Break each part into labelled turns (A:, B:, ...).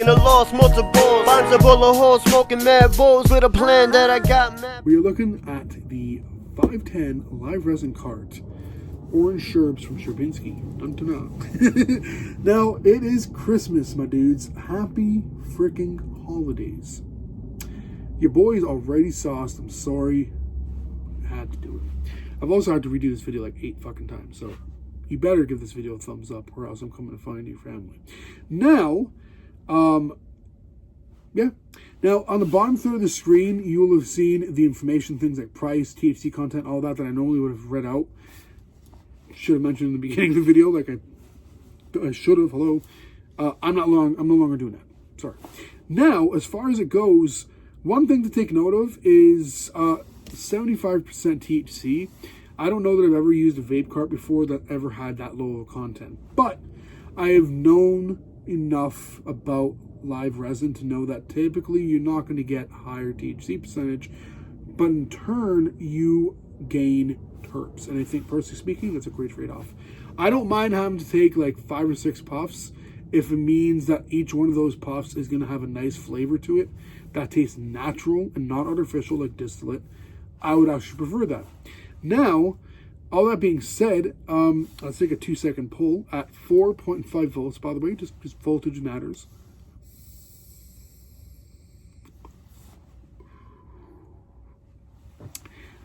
A: the lost multiple. Finds a bullet hole, smoking mad bowls with a plan that I got mad.
B: We are looking at the 510 live resin cart. Orange Sherbs from Sherbinski. Dun, dun, dun. Now, it is Christmas, my dudes. Happy freaking holidays. Your boy's already sauced. I'm sorry. I had to do it. I've also had to redo this video like 8 fucking times, so you better give this video a thumbs up or else I'm coming to find your family. Now, yeah. Now, on the bottom third of the screen, you will have seen the information, things like price, THC content, all that I normally would have read out. Should have mentioned in the beginning of the video, like I should have. Hello, I'm no longer doing that. Sorry. Now, as far as it goes, one thing to take note of is 75% THC. I don't know that I've ever used a vape cart before that ever had that low of content, but I have known enough about live resin to know that typically you're not going to get higher THC percentage, but in turn you gain terps, and I think personally speaking that's a great trade-off. I don't mind having to take like 5 or 6 puffs if it means that each one of those puffs is going to have a nice flavor to it that tastes natural and not artificial like distillate. I would actually prefer that. Now, all that being said, let's take a 2-second pull at 4.5 volts, by the way, just voltage matters.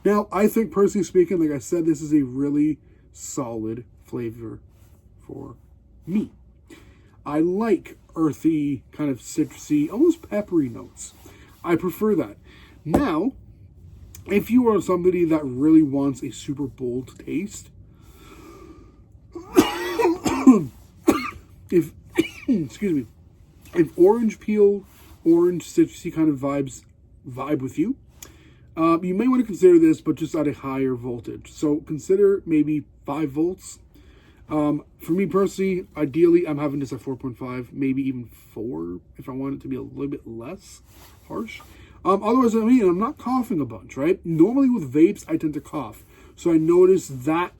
B: Now, I think, personally speaking, like I said, this is a really solid flavor for me. I like earthy, kind of citrusy, almost peppery notes. I prefer that. Now, if you are somebody that really wants a super bold taste, excuse me, if orange peel, orange citrusy kind of vibe with you, you may want to consider this, but just at a higher voltage. So consider maybe 5 volts. For me personally, ideally, I'm having this at 4.5, maybe even 4 if I want it to be a little bit less harsh. Otherwise, I mean, I'm not coughing a bunch, right? Normally with vapes, I tend to cough. So I noticed that,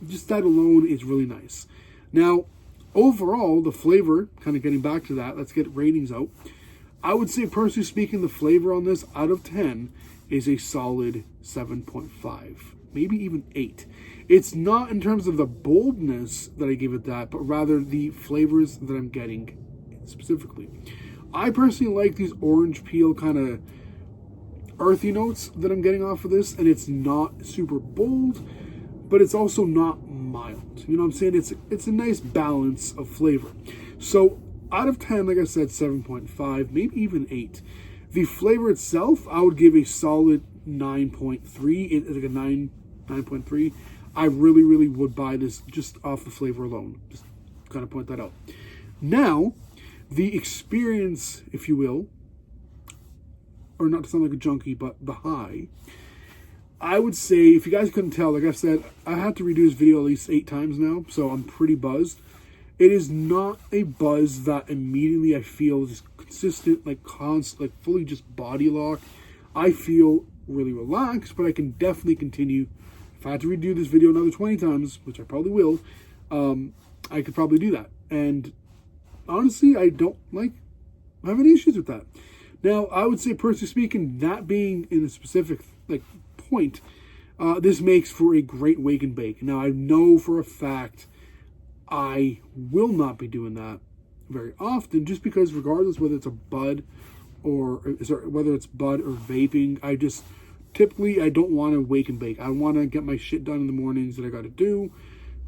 B: just that alone is really nice. Now, overall, the flavor, kind of getting back to that, let's get ratings out. I would say, personally speaking, the flavor on this, out of 10, is a solid 7.5, maybe even 8. It's not in terms of the boldness that I give it that, but rather the flavors that I'm getting specifically. I personally like these orange peel kind of earthy notes that I'm getting off of this, and it's not super bold, but it's also not mild. You know what I'm saying? It's a nice balance of flavor. So out of 10, like I said, 7.5, maybe even 8. The flavor itself, I would give a solid 9.3. It's like a 9.3. I really, really would buy this just off the flavor alone. Just kind of point that out. Now, the experience, if you will, or not to sound like a junkie, but the high, I would say, if you guys couldn't tell, like I said, I had to redo this video at least 8 times now, so I'm pretty buzzed. It is not a buzz that immediately I feel is consistent, like constant, like fully just body lock. I feel really relaxed, but I can definitely continue. If I had to redo this video another 20 times, which I probably will, I could probably do that. And honestly, I don't have any issues with that. Now, I would say, personally speaking, that being in a specific point, this makes for a great wake and bake. Now, I know for a fact I will not be doing that very often, just because regardless whether it's a bud or whether it's bud or vaping, I don't want to wake and bake. I want to get my shit done in the mornings that I got to do.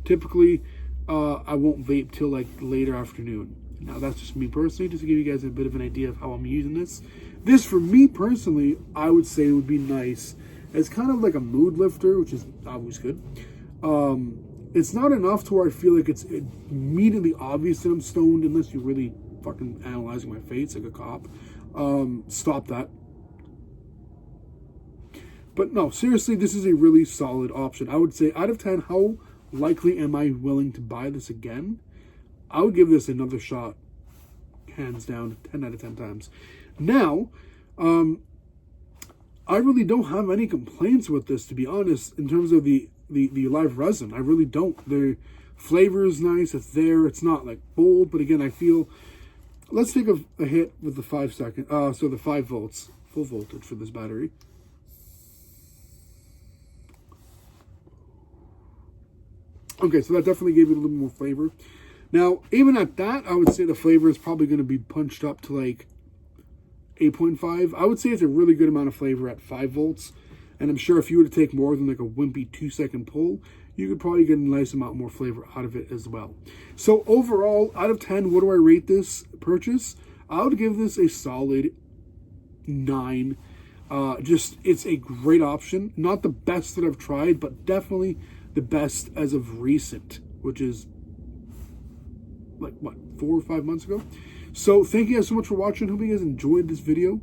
B: Typically, I won't vape till like later afternoon. Now, that's just me personally, just to give you guys a bit of an idea of how I'm using this. This, for me personally, I would say would be nice as kind of like a mood lifter, which is always good. It's not enough to where I feel like it's immediately obvious that I'm stoned, unless you're really fucking analyzing my face like a cop. Stop that. But no, seriously, this is a really solid option. I would say, out of 10, how likely am I willing to buy this again? I would give this another shot, hands down, 10 out of 10 times. Now, I really don't have any complaints with this, to be honest, in terms of the live resin. I really don't. The flavor is nice. It's there. It's not like bold, but again, I feel let's take a hit with the 5 second. So the 5 volts, full voltage for this battery. Okay, so that definitely gave it a little more flavor. Now, even at that, I would say the flavor is probably going to be punched up to like 8.5. I would say it's a really good amount of flavor at 5 volts. And I'm sure if you were to take more than like a wimpy 2-second pull, you could probably get a nice amount more flavor out of it as well. So overall, out of 10, what do I rate this purchase? I would give this a solid 9. It's a great option. Not the best that I've tried, but definitely the best as of recent, which is like, what, 4 or 5 months ago? So thank you guys so much for watching. Hope you guys enjoyed this video.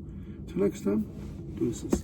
B: Till next time, deuces.